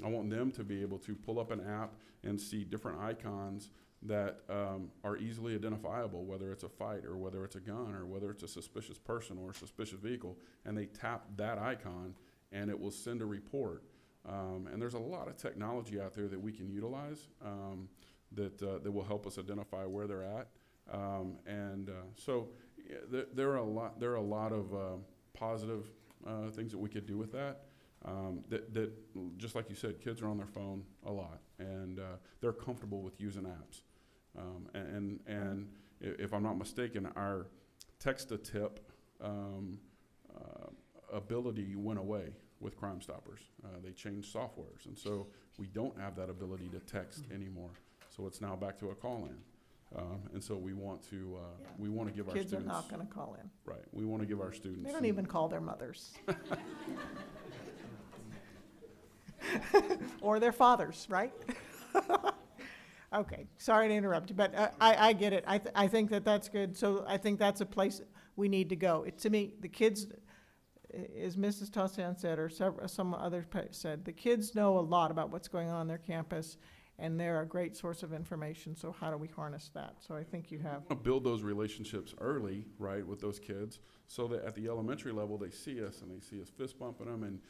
I want them to be able to pull up an app and see different icons that are easily identifiable, whether it's a fight or whether it's a gun or whether it's a suspicious person or a suspicious vehicle, and they tap that icon and it will send a report. And there's a lot of technology out there that we can utilize that will help us identify where they're at. So there are a lot of positive things that we could do with that. That just like you said, kids are on their phone a lot, and they're comfortable with using apps. And if I'm not mistaken, our text-to-tip ability went away with Crime Stoppers. They changed softwares, and so we don't have that ability to text anymore. So it's now back to a call-in. And so we want to give our students. Kids are not going to call in. Right. We want to give our students. They don't even call their mothers. Or their fathers, right? Okay, sorry to interrupt you, but I get it. I think that's good. So I think that's a place we need to go. To me, the kids, as Mrs. Tossian said, or some others said, the kids know a lot about what's going on their campus, and they're a great source of information. So how do we harness that? So I think you have. Build those relationships early, right, with those kids, so that at the elementary level they see us and they see us fist bumping them and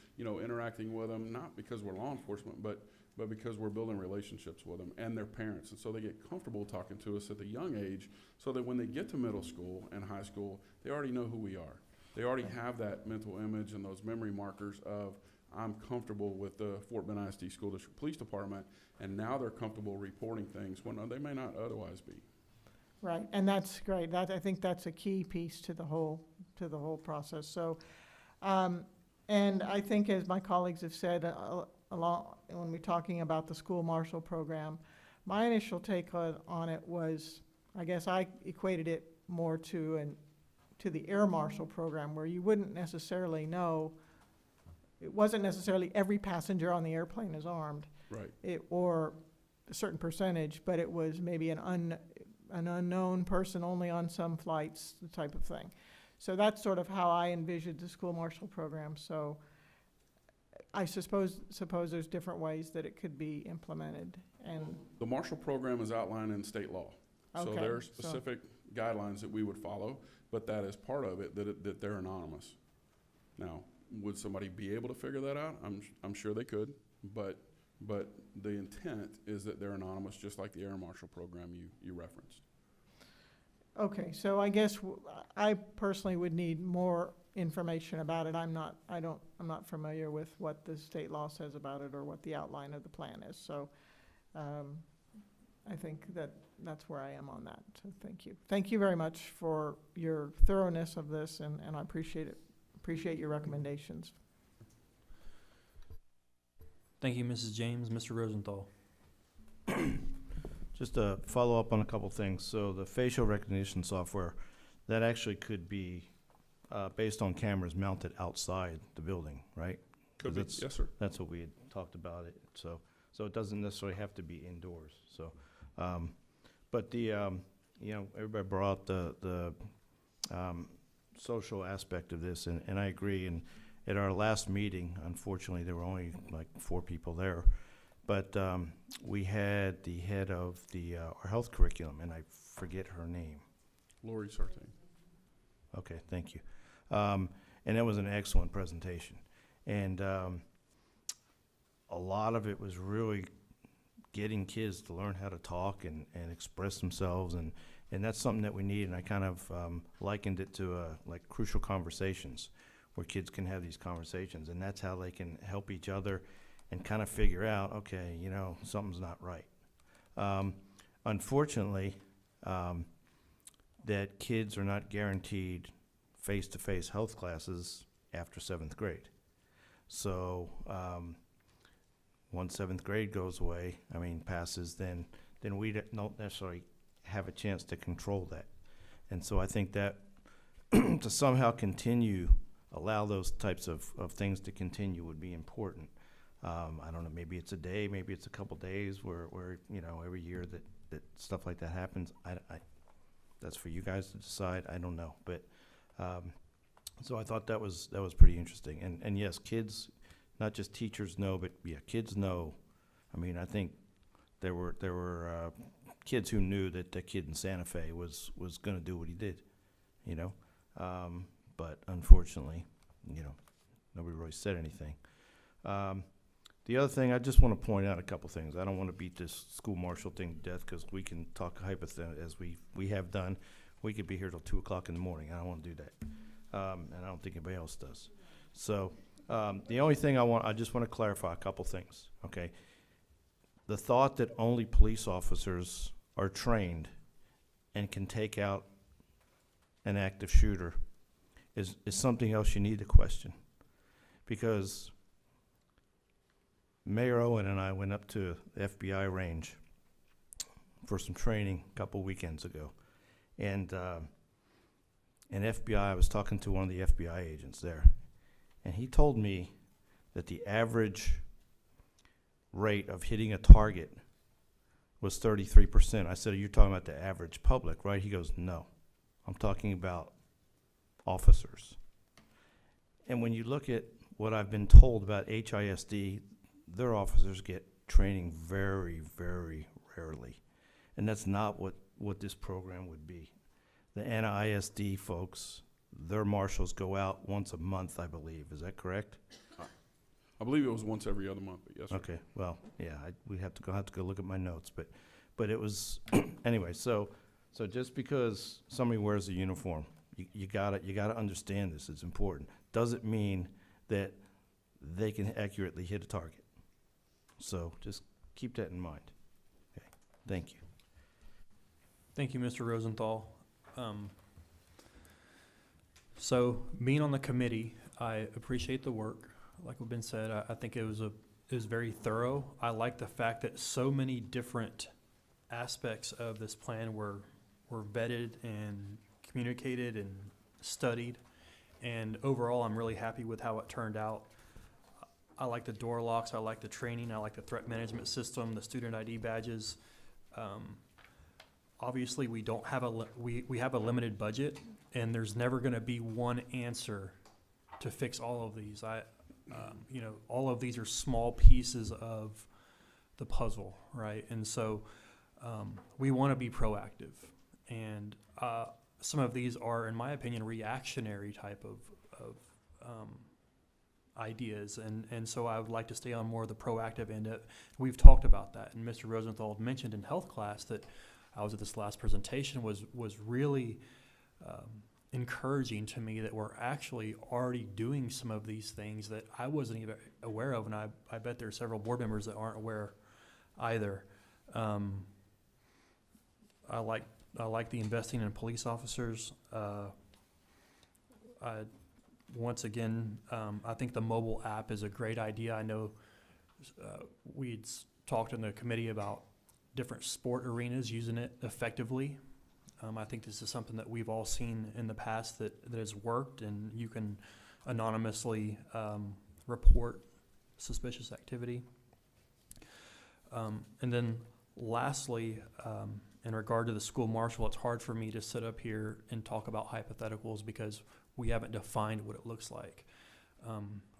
interacting with them, not because we're law enforcement, but because we're building relationships with them and their parents, and so they get comfortable talking to us at the young age, so that when they get to middle school and high school, they already know who we are. They already have that mental image and those memory markers of, I'm comfortable with the Fort Bend ISD School District Police Department, and now they're comfortable reporting things when they may not otherwise be. Right, and that's great. I think that's a key piece to the whole process. So, and I think, as my colleagues have said, when we're talking about the school marshal program, my initial take on it was, I guess I equated it more to the air marshal program, where you wouldn't necessarily know. It wasn't necessarily every passenger on the airplane is armed, right? Or a certain percentage, but it was maybe an unknown person only on some flights, the type of thing. So that's sort of how I envisioned the school marshal program. So I suppose there's different ways that it could be implemented. And the marshal program is outlined in state law. Okay, so there are specific guidelines that we would follow, but that is part of it, that they're anonymous. Now, would somebody be able to figure that out? I'm sure they could, but the intent is that they're anonymous, just like the air marshal program you referenced. Okay, so I guess I personally would need more information about it. I'm not familiar with what the state law says about it or what the outline of the plan is. So I think that's where I am on that. So thank you. Thank you very much for your thoroughness of this, and I appreciate it. Appreciate your recommendations. Thank you, Mrs. James. Mr. Rosenthal. Just to follow up on a couple things. So the facial recognition software, that actually could be based on cameras mounted outside the building, right? Could be, yes, sir. That's what we had talked about it. So it doesn't necessarily have to be indoors. So, but the everybody brought up the social aspect of this, and I agree. And at our last meeting, unfortunately, there were only like 4 people there. But we had the head of our health curriculum, and I forget her name. Lori Sartain. Okay, thank you. And that was an excellent presentation. And a lot of it was really getting kids to learn how to talk and express themselves, and that's something that we need. And I kind of likened it to like crucial conversations, where kids can have these conversations, and that's how they can help each other and kind of figure out, okay, something's not right. Unfortunately, that kids are not guaranteed face-to-face health classes after 7th grade. So once 7th grade goes away, passes, then we don't necessarily have a chance to control that. And so I think that to somehow allow those types of things to continue would be important. I don't know, maybe it's a day, maybe it's a couple days where every year that stuff like that happens. I that's for you guys to decide. I don't know, but so I thought that was pretty interesting. And yes, kids not just teachers know, but yeah, kids know. I mean, I think there were kids who knew that the kid in Santa Fe was going to do what he did, you know. But unfortunately, you know, nobody really said anything. The other thing, I just want to point out a couple things. I don't want to beat this school marshal thing to death because we can talk hypothetically as we have done. We could be here till 2 o'clock in the morning. I don't want to do that, and I don't think anybody else does. So the only thing I just want to clarify a couple things. Okay, the thought that only police officers are trained and can take out an active shooter is something else you need to question, because Mayor Owen and I went up to the FBI range for some training a couple weekends ago, and FBI, I was talking to one of the FBI agents there, and he told me that the average rate of hitting a target was 33%. I said, "You're talking about the average public, right?" He goes, "No, I'm talking about officers." And when you look at what I've been told about HISD, their officers get training very, very rarely. And that's not what this program would be. The NISD folks, their marshals go out once a month, I believe. Is that correct? I believe it was once every other month, but yes, sir. Okay, well, yeah, we have to go look at my notes, but it was, anyway, so just because somebody wears a uniform, you gotta understand this, it's important. Doesn't mean that they can accurately hit a target. So just keep that in mind. Okay, thank you. Thank you, Mr. Rosenthal. So being on the committee, I appreciate the work. Like we've been said, I think it was very thorough. I like the fact that so many different aspects of this plan were vetted and communicated and studied. And overall, I'm really happy with how it turned out. I like the door locks, I like the training, I like the threat management system, the student ID badges. Obviously, we don't have we have a limited budget, and there's never going to be one answer to fix all of these. You know, all of these are small pieces of the puzzle, right? And so we want to be proactive, and some of these are, in my opinion, reactionary type of ideas, and so I would like to stay on more of the proactive end. We've talked about that, and Mr. Rosenthal mentioned in health class that I was at this last presentation was really encouraging to me that we're actually already doing some of these things that I wasn't even aware of, and I bet there are several board members that aren't aware either. I like the investing in police officers. Once again, I think the mobile app is a great idea. I know we'd talked in the committee about different sport arenas using it effectively. I think this is something that we've all seen in the past that has worked, and you can anonymously report suspicious activity. And then lastly, in regard to the school marshal, it's hard for me to sit up here and talk about hypotheticals because we haven't defined what it looks like.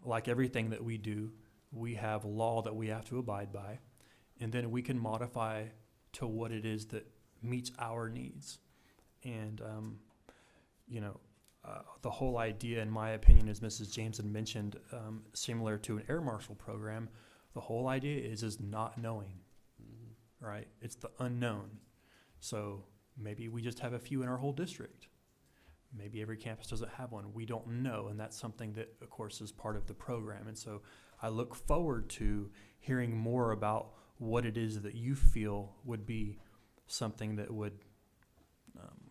Like everything that we do, we have law that we have to abide by, and then we can modify to what it is that meets our needs. And, the whole idea, in my opinion, as Mrs. James had mentioned, similar to an air marshal program, the whole idea is not knowing, right? It's the unknown. So maybe we just have a few in our whole district. Maybe every campus doesn't have one. We don't know, and that's something that, of course, is part of the program. And so I look forward to hearing more about what it is that you feel would be something that would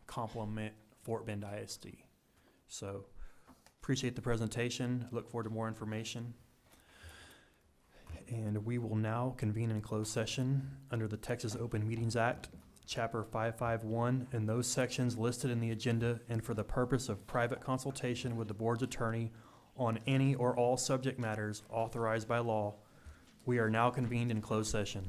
complement Fort Bend ISD. So appreciate the presentation. Look forward to more information. And we will now convene in closed session under the Texas Open Meetings Act, Chapter 551, and those sections listed in the agenda, and for the purpose of private consultation with the board's attorney on any or all subject matters authorized by law. We are now convened in closed session.